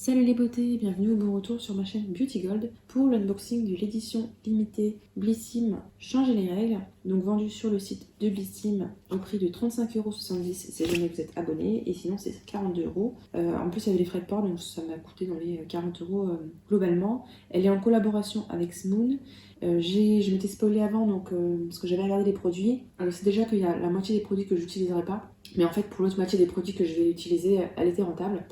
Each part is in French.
Salut les beautés, bienvenue au bon retour sur ma chaîne Beauty Gold pour l'unboxing de l'édition limitée Blissim Changer les règles, donc vendue sur le site de Blissim au prix de 35,70€ si jamais vous êtes abonné, et sinon c'est 42€. En plus il y avait les frais de port, donc ça m'a coûté dans les 40€ globalement. Elle est en collaboration avec Smoon. Je m'étais spoilée avant donc, parce que j'avais regardé les produits. Je sais déjà qu'il y a la moitié des produits que je n'utiliserai pas, mais en fait pour l'autre moitié des produits que je vais utiliser, elle était rentable.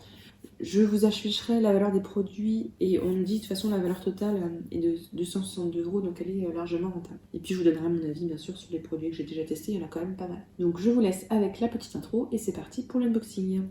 Je vous afficherai la valeur des produits et on me dit de toute façon la valeur totale est de 262€, donc elle est largement rentable. Et puis je vous donnerai mon avis bien sûr sur les produits que j'ai déjà testés, il y en a quand même pas mal. Donc je vous laisse avec la petite intro et c'est parti pour l'unboxing.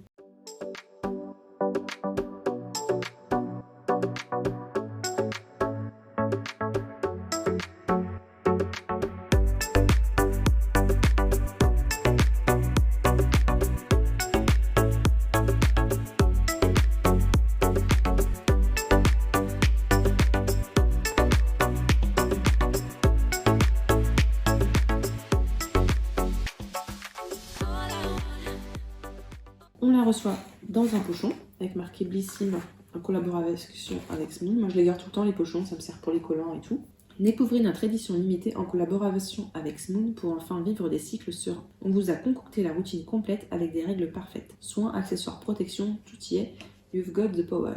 On la reçoit dans un pochon avec marqué Blissim en collaboration avec Smoon. Moi je les garde tout le temps les pochons, ça me sert pour les collants et tout. Découvrez notre édition limitée en collaboration avec Smoon pour enfin vivre des cycles sereins. On vous a concocté la routine complète avec des règles parfaites. Soins, accessoires, protection, tout y est. You've got the power.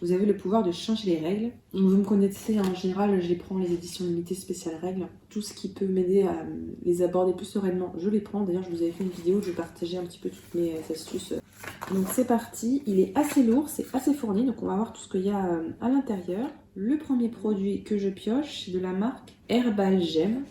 Vous avez le pouvoir de changer les règles. Donc vous me connaissez, en général, je les prends les éditions limitées spéciales règles. Tout ce qui peut m'aider à les aborder plus sereinement, je les prends. D'ailleurs, je vous avais fait une vidéo où je partageais un petit peu toutes mes astuces. Donc c'est parti, il est assez lourd, c'est assez fourni, donc on va voir tout ce qu'il y a à l'intérieur. Le premier produit que je pioche, c'est de la marque Herbal Gem.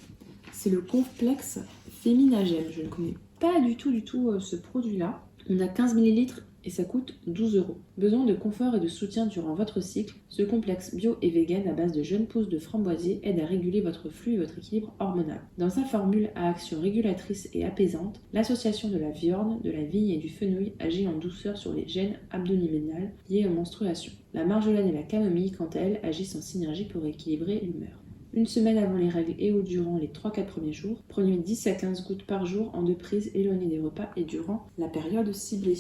C'est le complexe Femina Gem. Je ne connais pas du tout ce produit-là. On a 15 ml et ça coûte 12€. Besoin de confort et de soutien durant votre cycle, ce complexe bio et vegan à base de jeunes pousses de framboisier aide à réguler votre flux et votre équilibre hormonal. Dans sa formule à action régulatrice et apaisante, l'association de la viorne, de la vigne et du fenouil agit en douceur sur les gènes abdominales liés aux menstruations. La marjolaine et la camomille, quant à elles, agissent en synergie pour équilibrer l'humeur. Une semaine avant les règles et ou durant les 3-4 premiers jours, prenez 10 à 15 gouttes par jour en 2 prises éloignées des repas et durant la période ciblée.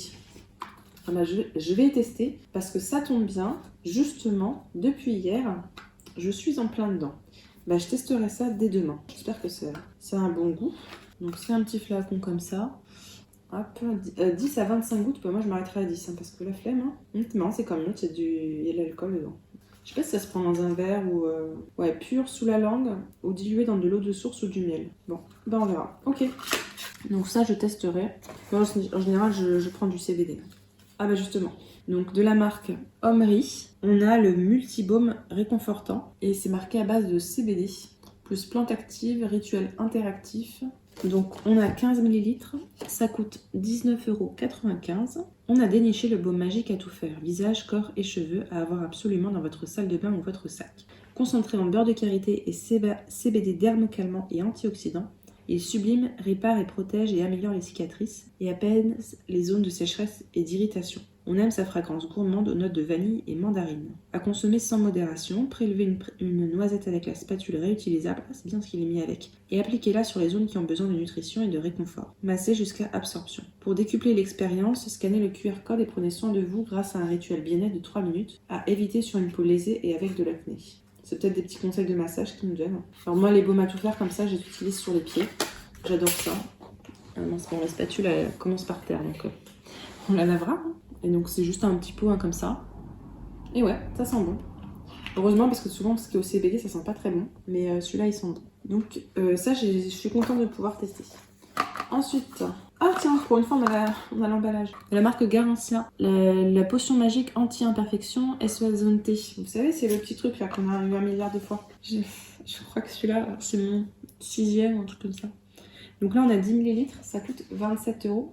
Ah bah je vais tester parce que ça tombe bien, justement, depuis hier, je suis en plein dedans. Bah, je testerai ça dès demain. J'espère que ça a un bon goût. Donc c'est un petit flacon comme ça. Hop, 10 à 25 gouttes, bah, moi je m'arrêterai à 10 parce que la flemme, hein. C'est marrant, c'est comme l'autre, il y a de l'alcool dedans. Je sais pas si ça se prend dans un verre ou ouais, pur sous la langue ou dilué dans de l'eau de source ou du miel. Bon, ben on verra. Ok. Donc ça je testerai. En général je prends du CBD. Ah bah justement. Donc de la marque Omri, on a le multibaume réconfortant et c'est marqué à base de CBD plus plante active, rituel interactif. Donc on a 15 ml, ça coûte 19,95€. On a déniché le baume magique à tout faire, visage, corps et cheveux, à avoir absolument dans votre salle de bain ou votre sac. Concentré en beurre de karité et CBD dermocalmant et antioxydant, il sublime, répare et protège et améliore les cicatrices et apaise les zones de sécheresse et d'irritation. On aime sa fragrance gourmande aux notes de vanille et mandarine. À consommer sans modération, prélevez une noisette avec la spatule réutilisable, c'est bien ce qu'il est mis avec, et appliquez-la sur les zones qui ont besoin de nutrition et de réconfort. Massez jusqu'à absorption. Pour décupler l'expérience, scannez le QR code et prenez soin de vous grâce à un rituel bien-être de 3 minutes à éviter sur une peau lésée et avec de l'acné. C'est peut-être des petits conseils de massage qu'ils nous donnent. Alors moi, les baumes à tout faire comme ça, je les utilise sur les pieds. J'adore ça. Ah non, c'est bon, la spatule, elle commence par terre, donc on la lavera. Hein. Et donc c'est juste un petit pot hein, comme ça. Et ouais, ça sent bon. Heureusement parce que souvent ce qui est au CBD ça sent pas très bon. Mais celui-là il sent bon. Donc ça je suis contente de pouvoir tester. Ensuite, ah tiens, pour une fois on a l'emballage. La marque Garancia, la potion magique anti-imperfection SOS Zone T. Vous savez c'est le petit truc là qu'on a eu 1 milliard de fois. Je crois que celui-là c'est mon 6e ou un truc comme ça. Donc là on a 10 ml, ça coûte 27,40€.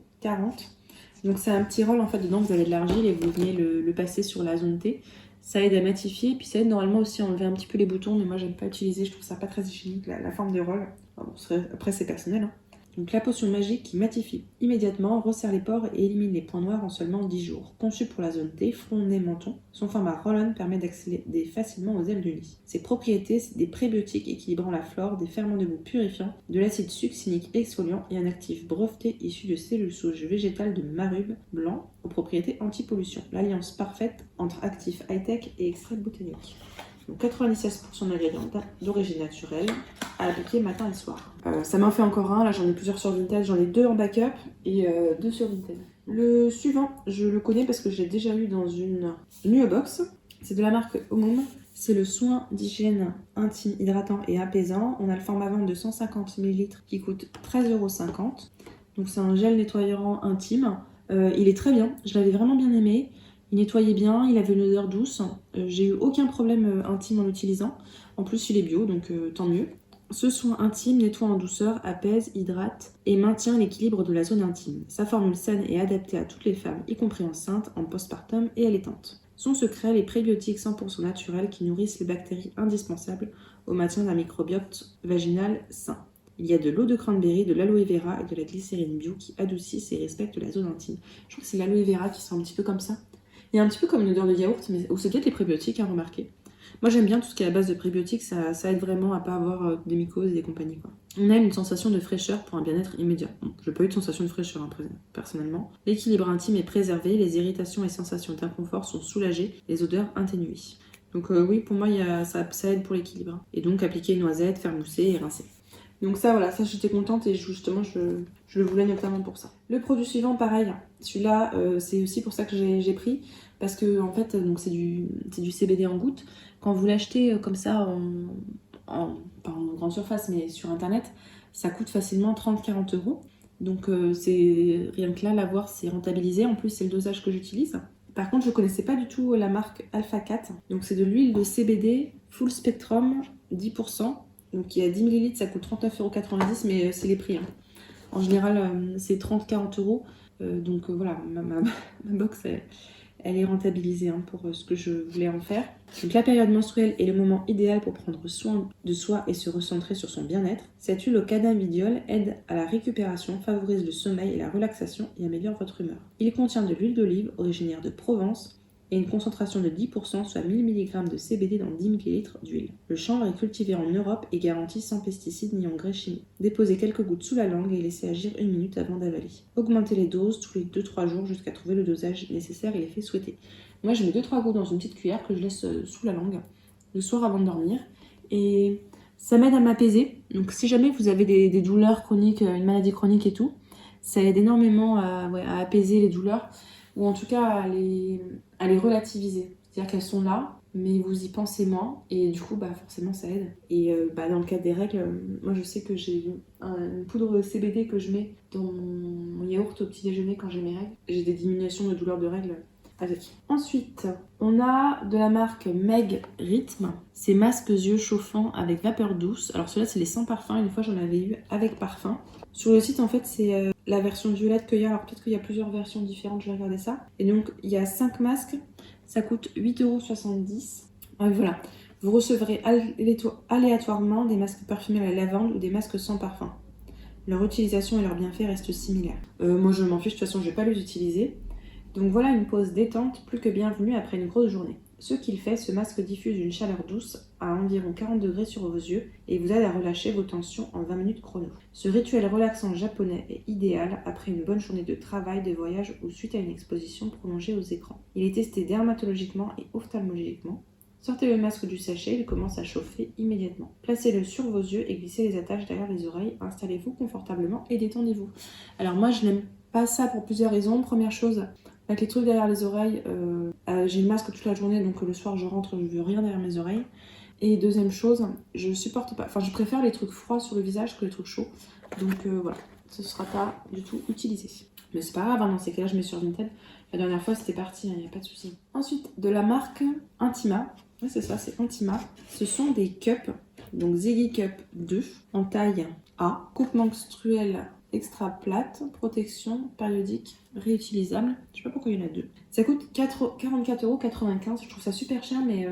Donc c'est un petit rôle en fait dedans, vous avez de l'argile et vous venez le passer sur la zone T. Ça aide à matifier, puis ça aide normalement aussi à enlever un petit peu les boutons, mais moi j'aime pas utiliser, je trouve ça pas très hygiénique la forme de rôle. Enfin, bon, après c'est personnel. Hein. Donc la potion magique qui matifie immédiatement, resserre les pores et élimine les points noirs en seulement 10 jours. Conçu pour la zone T, front, nez, menton, son format roll-on permet d'accéder facilement aux ailes du lit. Ses propriétés, c'est des prébiotiques équilibrant la flore, des ferments de goût purifiants, de l'acide succinique exfoliant et un actif breveté issu de cellules souches végétales de marube blanc aux propriétés anti-pollution. L'alliance parfaite entre actifs high-tech et extraits botaniques. Donc 96% d'ingrédients d'origine naturelle à appliquer matin et soir. Ça m'en fait encore un, là j'en ai plusieurs sur Vinted, j'en ai 2 en backup et 2 sur Vinted. Le suivant, je le connais parce que je l'ai déjà eu dans une box. C'est de la marque Omum. C'est le soin d'hygiène intime, hydratant et apaisant. On a le format vente de 150 ml qui coûte 13,50 €. Donc c'est un gel nettoyant intime. Il est très bien, je l'avais vraiment bien aimé. Il nettoyait bien, il avait une odeur douce. J'ai eu aucun problème intime en l'utilisant. En plus, il est bio, donc tant mieux. Ce soin intime nettoie en douceur, apaise, hydrate et maintient l'équilibre de la zone intime. Sa formule saine est adaptée à toutes les femmes, y compris enceintes, en postpartum et allaitantes. Son secret, les prébiotiques 100% naturels qui nourrissent les bactéries indispensables au maintien d'un microbiote vaginal sain. Il y a de l'eau de cranberry, de l'aloe vera et de la glycérine bio qui adoucissent et respectent la zone intime. Je trouve que c'est l'aloe vera qui sent un petit peu comme ça. Il y a un petit peu comme une odeur de yaourt, mais c'est peut-être les prébiotiques, hein, remarquez. Moi j'aime bien tout ce qui est à base de prébiotiques, ça aide vraiment à pas avoir des mycoses et des compagnies, quoi. On a une sensation de fraîcheur pour un bien-être immédiat. Bon, je n'ai pas eu de sensation de fraîcheur personnellement. L'équilibre intime est préservé, les irritations et sensations d'inconfort sont soulagées, les odeurs atténuées. Donc oui, pour moi ça aide pour l'équilibre. Et donc appliquer une noisette, faire mousser et rincer. Donc ça voilà, ça j'étais contente et justement je le voulais notamment pour ça. Le produit suivant pareil, celui-là c'est aussi pour ça que j'ai pris parce que en fait donc c'est du CBD en gouttes. Quand vous l'achetez comme ça pas en grande surface mais sur internet, ça coûte facilement 30-40 €. Donc c'est rien que là l'avoir c'est rentabilisé, en plus c'est le dosage que j'utilise. Par contre je connaissais pas du tout la marque Alpha 4, donc c'est de l'huile de CBD full spectrum 10%. Donc il y a 10 ml, ça coûte 39,90 €, mais c'est les prix. Hein. En général, c'est 30-40 €. Donc voilà, ma box, elle est rentabilisée hein, pour ce que je voulais en faire. Donc la période menstruelle est le moment idéal pour prendre soin de soi et se recentrer sur son bien-être. Cette huile au cannabidiol aide à la récupération, favorise le sommeil et la relaxation et améliore votre humeur. Il contient de l'huile d'olive originaire de Provence et une concentration de 10%, soit 1000 mg de CBD dans 10 ml d'huile. Le chanvre est cultivé en Europe et garanti sans pesticides ni engrais chimiques. Déposez quelques gouttes sous la langue et laissez agir 1 minute avant d'avaler. Augmentez les doses tous les 2-3 jours jusqu'à trouver le dosage nécessaire et l'effet souhaité. Moi je mets 2-3 gouttes dans une petite cuillère que je laisse sous la langue le soir avant de dormir et ça m'aide à m'apaiser. Donc si jamais vous avez des douleurs chroniques, une maladie chronique et tout, ça aide énormément à apaiser les douleurs ou en tout cas à les relativiser. C'est-à-dire qu'elles sont là, mais vous y pensez moins, et du coup, forcément, ça aide. Et dans le cas des règles, moi je sais que j'ai une poudre CBD que je mets dans mon yaourt au petit déjeuner quand j'ai mes règles. J'ai des diminutions de douleurs de règles avec. Ensuite, on a de la marque Meg Rhythm. C'est masques yeux chauffants avec vapeur douce. Alors ceux-là, c'est les sans parfum. Une fois, j'en avais eu avec parfum. Sur le site, en fait, c'est la version violette qu'il y a. Alors peut-être qu'il y a plusieurs versions différentes, je vais regarder ça. Et donc, il y a 5 masques. Ça coûte 8,70 €. Voilà. Vous recevrez aléatoirement des masques parfumés à la lavande ou des masques sans parfum. Leur utilisation et leurs bienfaits restent similaires. Moi, je m'en fiche. De toute façon, je ne vais pas les utiliser. Donc voilà une pause détente plus que bienvenue après une grosse journée. Ce qu'il fait, ce masque diffuse une chaleur douce à environ 40 degrés sur vos yeux et vous aide à relâcher vos tensions en 20 minutes chrono. Ce rituel relaxant japonais est idéal après une bonne journée de travail, de voyage ou suite à une exposition prolongée aux écrans. Il est testé dermatologiquement et ophtalmologiquement. Sortez le masque du sachet, il commence à chauffer immédiatement. Placez-le sur vos yeux et glissez les attaches derrière les oreilles. Installez-vous confortablement et détendez-vous. Alors moi je n'aime pas ça pour plusieurs raisons. Première chose, avec les trucs derrière les oreilles, j'ai le masque toute la journée, donc le soir je rentre, je veux rien derrière mes oreilles. Et deuxième chose, je supporte pas, je préfère les trucs froids sur le visage que les trucs chauds. Donc voilà, ce sera pas du tout utilisé. Mais c'est pas grave, dans ces cas-là, je mets sur Vinted. La dernière fois, c'était parti, il n'y a pas de souci. Ensuite, de la marque Intima. Ouais, c'est ça, c'est Intima. Ce sont des cups, donc Ziggy Cup 2, en taille A, coupe menstruelle extra plate, protection périodique, réutilisable. Je sais pas pourquoi il y en a 2. Ça coûte 44,95 €. Je trouve ça super cher, mais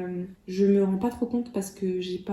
je me rends pas trop compte parce que j'ai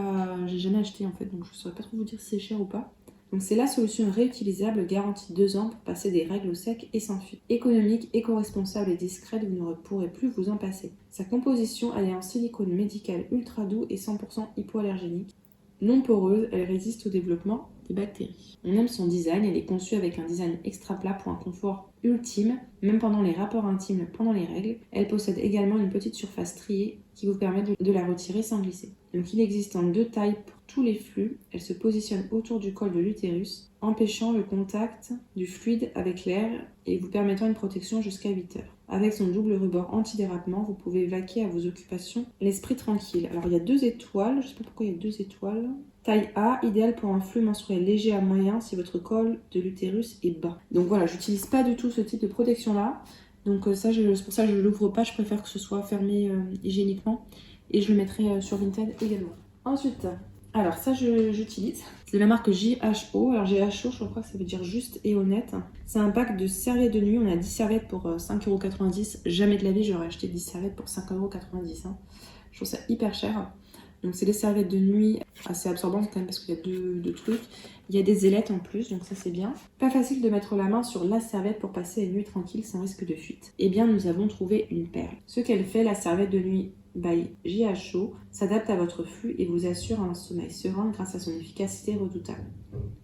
jamais acheté en fait, donc je saurais pas trop vous dire si c'est cher ou pas. Donc c'est la solution réutilisable garantie 2 ans pour passer des règles au sec et sans fuite. Économique, éco-responsable et discrète, vous ne pourrez plus vous en passer. Sa composition, elle est en silicone médical ultra doux et 100% hypoallergénique. Non poreuse, elle résiste au développement des bactéries. On aime son design, elle est conçue avec un design extra plat pour un confort ultime, même pendant les rapports intimes pendant les règles. Elle possède également une petite surface striée qui vous permet de la retirer sans glisser. Donc il existe en 2 tailles pour tous les flux. Elle se positionne autour du col de l'utérus, empêchant le contact du fluide avec l'air et vous permettant une protection jusqu'à 8 heures. Avec son double rebord antidérapement, vous pouvez vaquer à vos occupations l'esprit tranquille. Alors il y a 2 étoiles, je ne sais pas pourquoi il y a 2 étoiles. Taille A, idéal pour un flux menstruel léger à moyen si votre col de l'utérus est bas. Donc voilà, j'utilise pas du tout ce type de protection là. Donc ça, c'est pour ça que je ne l'ouvre pas, je préfère que ce soit fermé hygiéniquement. Et je le mettrai sur Vinted également. Ensuite, alors ça j'utilise. C'est de la marque JHO. Alors JHO, je crois que ça veut dire juste et honnête. C'est un pack de serviettes de nuit. On a 10 serviettes pour 5,90€. Jamais de la vie, j'aurais acheté 10 serviettes pour 5,90€. Hein. Je trouve ça hyper cher. Donc c'est des serviettes de nuit assez absorbantes quand même parce qu'il y a deux trucs. Il y a des ailettes en plus, donc ça c'est bien. Pas facile de mettre la main sur la serviette pour passer une nuit tranquille sans risque de fuite. Eh bien nous avons trouvé une perle. Ce qu'elle fait, la serviette de nuit by JHO, s'adapte à votre flux et vous assure un sommeil serein grâce à son efficacité redoutable.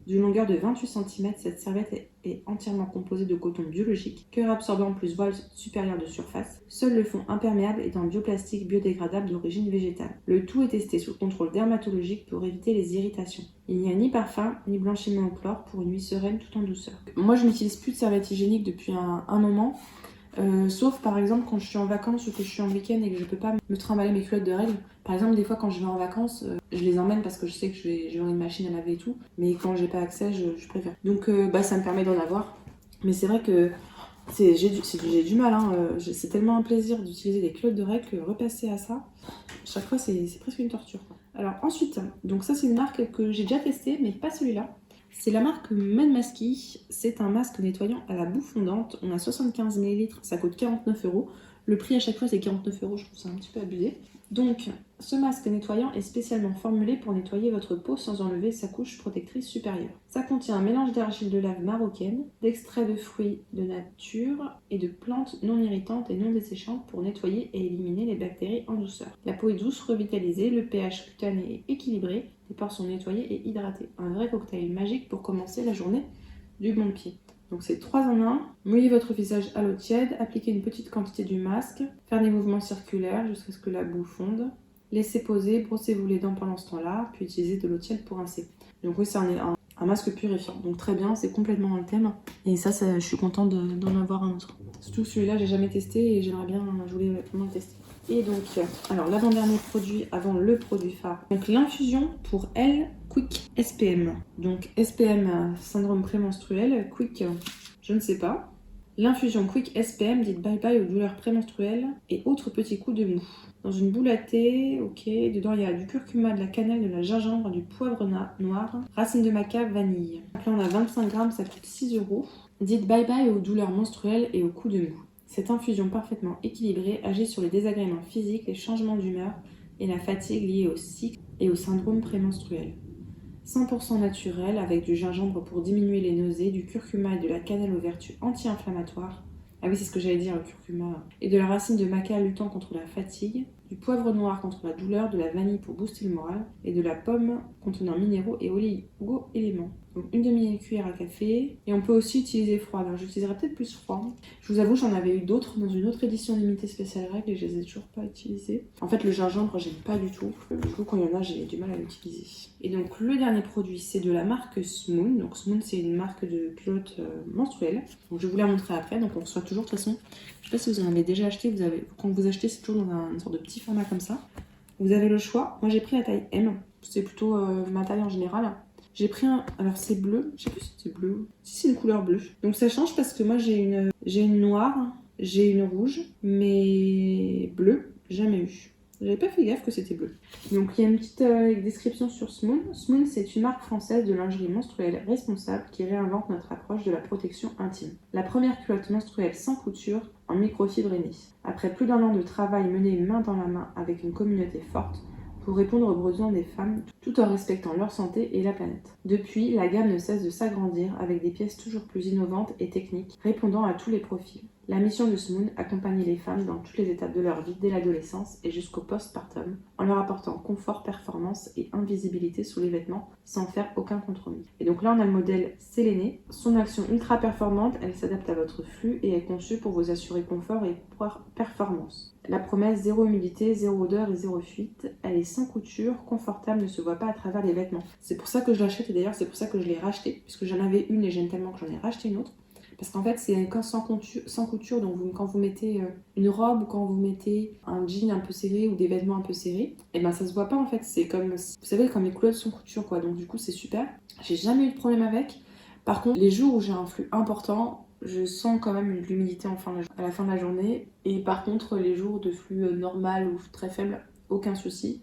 D'une longueur de 28 cm, cette serviette est entièrement composée de coton biologique, cœur absorbant plus voile supérieur de surface. Seul le fond imperméable est en bioplastique biodégradable d'origine végétale. Le tout est testé sous contrôle dermatologique pour éviter les irritations. Il n'y a ni parfum ni blanchiment au chlore pour une nuit sereine tout en douceur. Moi je n'utilise plus de serviette hygiénique depuis un moment. Sauf par exemple quand je suis en vacances ou que je suis en week-end et que je peux pas me trimballer mes culottes de règles. Par exemple, des fois quand je vais en vacances, je les emmène parce que je sais que j'ai une machine à laver et tout. Mais quand j'ai pas accès, je préfère. Donc ça me permet d'en avoir. Mais c'est vrai que j'ai du mal. Hein. C'est tellement un plaisir d'utiliser des culottes de règles que repasser à ça, chaque fois c'est presque une torture. Quoi. Alors ensuite, donc ça c'est une marque que j'ai déjà testée, mais pas celui-là. C'est la marque Manmasky, c'est un masque nettoyant à la boue fondante, on a 75 ml, ça coûte 49€. Le prix à chaque fois c'est 49€, je trouve ça un petit peu abusé. Donc ce masque nettoyant est spécialement formulé pour nettoyer votre peau sans enlever sa couche protectrice supérieure. Ça contient un mélange d'argile de lave marocaine, d'extraits de fruits de nature et de plantes non irritantes et non desséchantes pour nettoyer et éliminer les bactéries en douceur. La peau est douce, revitalisée, le pH cutané est équilibré, les pores sont nettoyés et hydratés. Un vrai cocktail magique pour commencer la journée du bon pied. Donc c'est 3 en 1. Mouillez votre visage à l'eau tiède, appliquez une petite quantité du masque, faire des mouvements circulaires jusqu'à ce que la boue fonde. Laissez poser, brossez-vous les dents pendant ce temps-là, puis utilisez de l'eau tiède pour rincer. Donc oui, c'est un masque purifiant. Donc très bien, c'est complètement dans le thème. Et ça je suis contente d'en avoir un autre. Surtout celui-là, j'ai jamais testé et j'aimerais bien, je voulais vraiment le tester. Et donc, alors l'avant-dernier produit avant le produit phare. Donc l'infusion pour elle, Quick SPM. Donc SPM, syndrome prémenstruel, Quick, je ne sais pas. L'infusion Quick SPM dit bye bye aux douleurs prémenstruelles et autres petits coups de mou. Dans une boule à thé, ok, dedans il y a du curcuma, de la cannelle, de la gingembre, du poivre noir, racine de maca, vanille. Donc là on a 25 grammes, ça coûte 6€. Dites bye bye aux douleurs menstruelles et aux coups de mou. Cette infusion parfaitement équilibrée agit sur les désagréments physiques, les changements d'humeur et la fatigue liée au cycle et au syndrome prémenstruel. 100% naturel avec du gingembre pour diminuer les nausées, du curcuma et de la cannelle aux vertus anti-inflammatoires. Ah oui, c'est ce que j'allais dire, le curcuma. Et de la racine de maca luttant contre la fatigue, du poivre noir contre la douleur, de la vanille pour booster le moral et de la pomme contenant minéraux et oligo-éléments. Donc une demi-cuillère à café. Et on peut aussi utiliser froid. Alors j'utiliserai peut-être plus froid. Je vous avoue, j'en avais eu d'autres dans une autre édition limitée spéciale règles et je les ai toujours pas utilisées. En fait, le gingembre, j'aime pas du tout. Du coup, quand il y en a, j'ai du mal à l'utiliser. Et donc le dernier produit, c'est de la marque Smoon. Donc Smoon, c'est une marque de culottes menstruelles. Donc je vais vous la montrer après. Donc on reçoit toujours de toute façon. Je sais pas si vous en avez déjà acheté. Quand vous achetez, c'est toujours dans une sorte de petit format comme ça. Vous avez le choix. Moi, j'ai pris la taille M. C'est plutôt ma taille en général. J'ai pris un... Alors c'est bleu, je sais plus si c'est bleu. Si c'est une couleur bleue. Donc ça change parce que moi j'ai une noire, j'ai une rouge, mais bleu, jamais eu. J'avais pas fait gaffe que c'était bleu. Donc il y a une petite description sur Smoon. Smoon, c'est une marque française de lingerie menstruelle responsable qui réinvente notre approche de la protection intime. La première culotte menstruelle sans couture en microfibre et Nice. Après plus d'1 an de travail mené main dans la main avec une communauté forte, pour répondre aux besoins des femmes tout en respectant leur santé et la planète. Depuis, la gamme ne cesse de s'agrandir avec des pièces toujours plus innovantes et techniques, répondant à tous les profils. La mission de Smoon, accompagner les femmes dans toutes les étapes de leur vie, dès l'adolescence et jusqu'au postpartum, en leur apportant confort, performance et invisibilité sous les vêtements, sans faire aucun compromis. Et donc là, on a le modèle Séléné. Son action ultra performante, elle s'adapte à votre flux et est conçue pour vous assurer confort et performance. La promesse, zéro humidité, zéro odeur et zéro fuite, elle est sans couture, confortable, ne se voit pas à travers les vêtements. C'est pour ça que je l'achète et d'ailleurs c'est pour ça que je l'ai racheté, puisque j'en avais une et j'aime tellement que j'en ai racheté une autre. Parce qu'en fait, c'est un sans couture, donc quand vous mettez une robe ou quand vous mettez un jean un peu serré ou des vêtements un peu serrés, et ben ça se voit pas en fait. C'est comme, vous savez, comme les culottes sans couture quoi. Donc du coup, c'est super. J'ai jamais eu de problème avec. Par contre, les jours où j'ai un flux important, je sens quand même de l'humidité à la fin de la journée. Et par contre, les jours de flux normal ou très faible, aucun souci.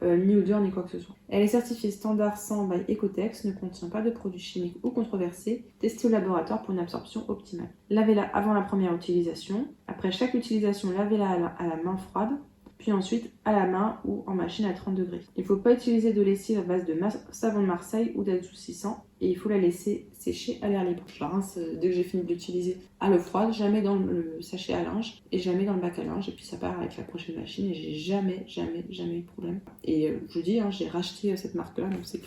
Ni odeur ni quoi que ce soit. Elle est certifiée standard 100 by Ecotex, ne contient pas de produits chimiques ou controversés, testée au laboratoire pour une absorption optimale. Lavez-la avant la première utilisation. Après chaque utilisation, lavez-la à la main froide, puis ensuite à la main ou en machine à 30 degrés. Il ne faut pas utiliser de lessive à base de savon de Marseille ou d'adoucissant et il faut la laisser sécher à l'air libre. Je la rince dès que j'ai fini de l'utiliser à l'eau froide, jamais dans le sachet à linge et jamais dans le bac à linge, et puis ça part avec la prochaine machine et j'ai jamais eu de problème. Et je vous dis, hein, j'ai racheté cette marque-là, donc c'est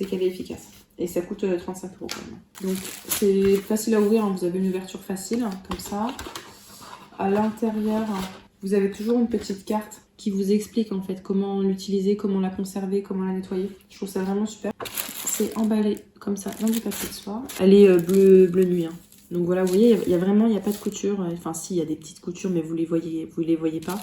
qu'elle est efficace. Et ça coûte 35 € quand même. Donc c'est facile à ouvrir, hein. Vous avez une ouverture facile, hein, comme ça. À l'intérieur, vous avez toujours une petite carte qui vous explique en fait comment l'utiliser, comment la conserver, comment la nettoyer. Je trouve ça vraiment super. C'est emballé comme ça dans du papier de soie. Elle est bleu nuit. Hein. Donc voilà, vous voyez, il y a pas de couture. Enfin si, il y a des petites coutures, mais vous les voyez pas.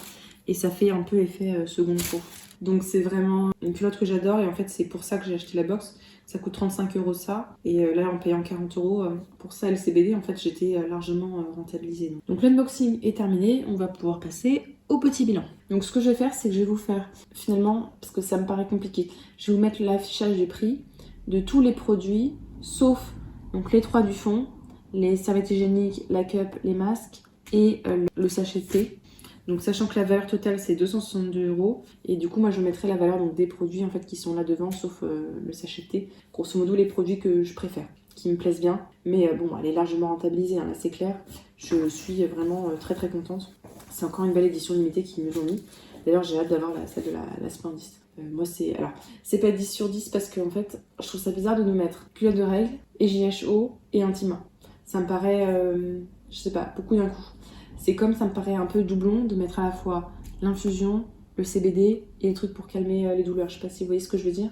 Et ça fait un peu effet seconde peau. Donc c'est vraiment une culotte que j'adore et en fait c'est pour ça que j'ai acheté la box. Ça coûte 35 € ça. Et là en payant 40 € pour ça LCBD, en fait j'étais largement rentabilisée. Donc l'unboxing est terminé, on va pouvoir passer au petit bilan. Donc ce que je vais faire, c'est que je vais vous faire finalement, parce que ça me paraît compliqué, je vais vous mettre l'affichage du prix de tous les produits, sauf donc les 3 du fond, les serviettes hygiéniques, la cup, les masques et le sachet de thé. Donc sachant que la valeur totale c'est 262 € et du coup moi je mettrai la valeur donc, des produits en fait qui sont là devant sauf le sachet de thé. Grosso modo les produits que je préfère, qui me plaisent bien. Mais bon elle est largement rentabilisée, hein, là c'est clair. Je suis vraiment très très contente. C'est encore une belle édition limitée qu'ils nous ont mis. D'ailleurs j'ai hâte d'avoir celle de la Splendiste. Moi c'est pas 10 sur 10 parce que en fait je trouve ça bizarre de nous mettre culotte de règles, EJHO et Intima. Ça me paraît, je sais pas, beaucoup d'un coup. C'est comme ça me paraît un peu doublon de mettre à la fois l'infusion, le CBD et les trucs pour calmer les douleurs. Je sais pas si vous voyez ce que je veux dire.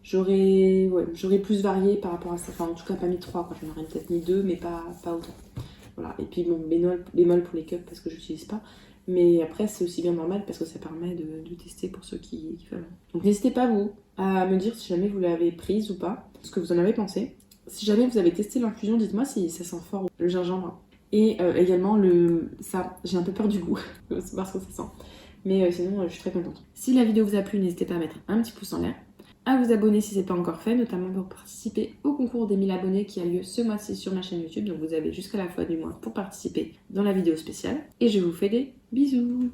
J'aurais plus varié par rapport à ça. Enfin, en tout cas, pas mis 3, quoi. J'en aurais peut-être mis 2, mais pas autant. Voilà. Et puis, bon, bémol pour les cups parce que je n'utilise pas. Mais après, c'est aussi bien normal parce que ça permet de tester pour ceux qui veulent. Donc, n'hésitez pas, vous, à me dire si jamais vous l'avez prise ou pas, ce que vous en avez pensé. Si jamais vous avez testé l'infusion, dites-moi si ça sent fort le gingembre. Et également ça, j'ai un peu peur du goût, c'est parce que ça sent. Mais sinon, je suis très contente. Si la vidéo vous a plu, n'hésitez pas à mettre un petit pouce en l'air, à vous abonner si ce n'est pas encore fait, notamment pour participer au concours des 1000 abonnés qui a lieu ce mois-ci sur ma chaîne YouTube. Donc vous avez jusqu'à la fin du mois pour participer dans la vidéo spéciale. Et je vous fais des bisous.